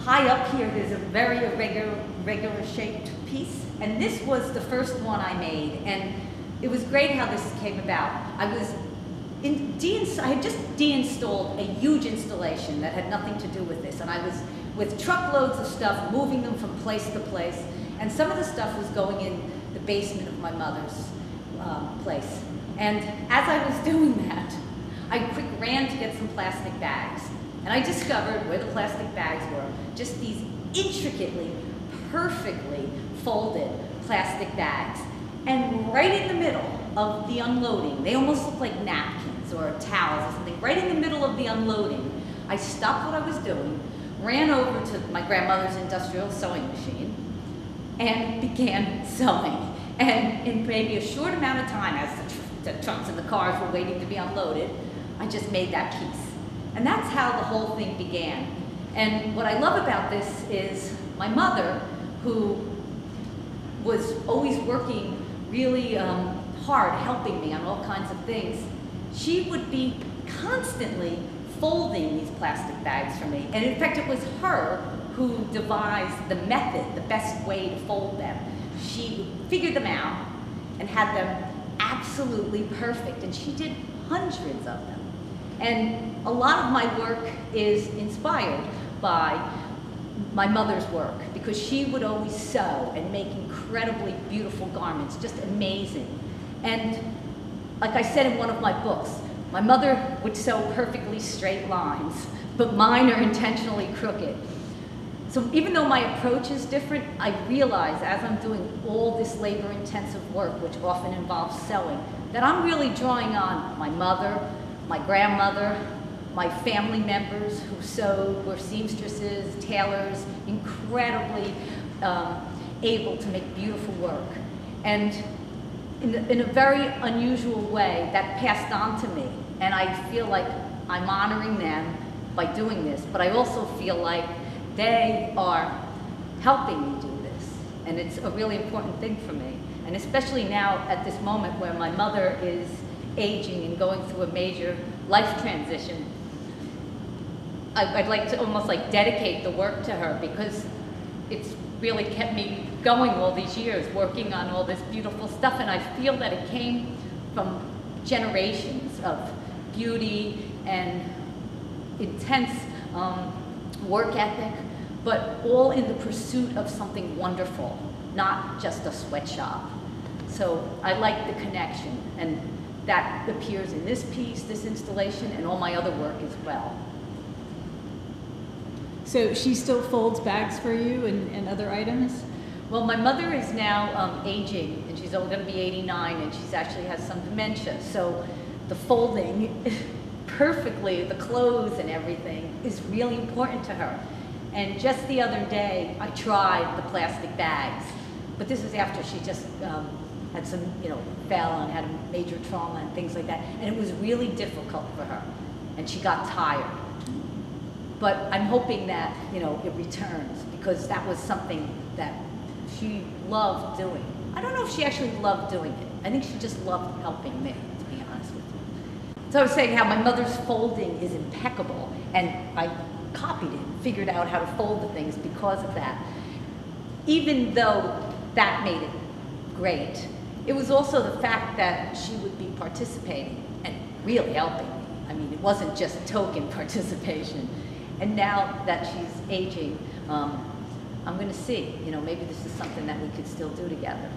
high up here, there's a very irregular shaped piece. And this was the first one I made. And it was great how this came about. I had just de-installed a huge installation that had nothing to do with this. And I was with truckloads of stuff, moving them from place to place. And some of the stuff was going in the basement of my mother's place. And as I was doing that, I quick ran to get some plastic bags. And I discovered where the plastic bags were, just these intricately, perfectly folded plastic bags. And right in the middle of the unloading, they almost look like napkins or towels or something. Right in the middle of the unloading, I stopped what I was doing, ran over to my grandmother's industrial sewing machine, and began sewing. And in maybe a short amount of time, as the trucks and the cars were waiting to be unloaded, I just made that piece. And that's how the whole thing began. And what I love about this is my mother, who was always working really hard, helping me on all kinds of things, she would be constantly folding these plastic bags for me. And in fact, it was her who devised the method, the best way to fold them. She figured them out and had them absolutely perfect. And she did hundreds of them. And a lot of my work is inspired by my mother's work, because she would always sew and make incredibly beautiful garments, just amazing. And like I said in one of my books, my mother would sew perfectly straight lines, but mine are intentionally crooked. So even though my approach is different, I realize as I'm doing all this labor-intensive work, which often involves sewing, that I'm really drawing on my mother, my grandmother, my family members who sewed, were seamstresses, tailors, incredibly able to make beautiful work. And in a very unusual way, that passed on to me. And I feel like I'm honoring them by doing this, but I also feel like they are helping me do this. And it's a really important thing for me. And especially now at this moment where my mother is aging and going through a major life transition, I'd like to almost like dedicate the work to her, because it's really kept me going all these years, working on all this beautiful stuff. And I feel that it came from generations of beauty and intense work ethic, but all in the pursuit of something wonderful, not just a sweatshop. So I like the connection, and that appears in this piece, this installation, and all my other work as well. So she still folds bags for you and other items? Well, my mother is now aging, and she's only going to be 89, and she's actually has some dementia. So the folding perfectly, the clothes and everything, is really important to her. And just the other day, I tried the plastic bags, but this was after she just had some, fell and had a major trauma and things like that. And it was really difficult for her, and she got tired. But I'm hoping that, it returns, because that was something that she loved doing. I don't know if she actually loved doing it. I think she just loved helping me, to be honest with you. So I was saying how my mother's folding is impeccable, and I copied it, figured out how to fold the things because of that. Even though that made it great, it was also the fact that she would be participating and really helping me. I mean, it wasn't just token participation. And now that she's aging, I'm going to see, maybe this is something that we could still do together.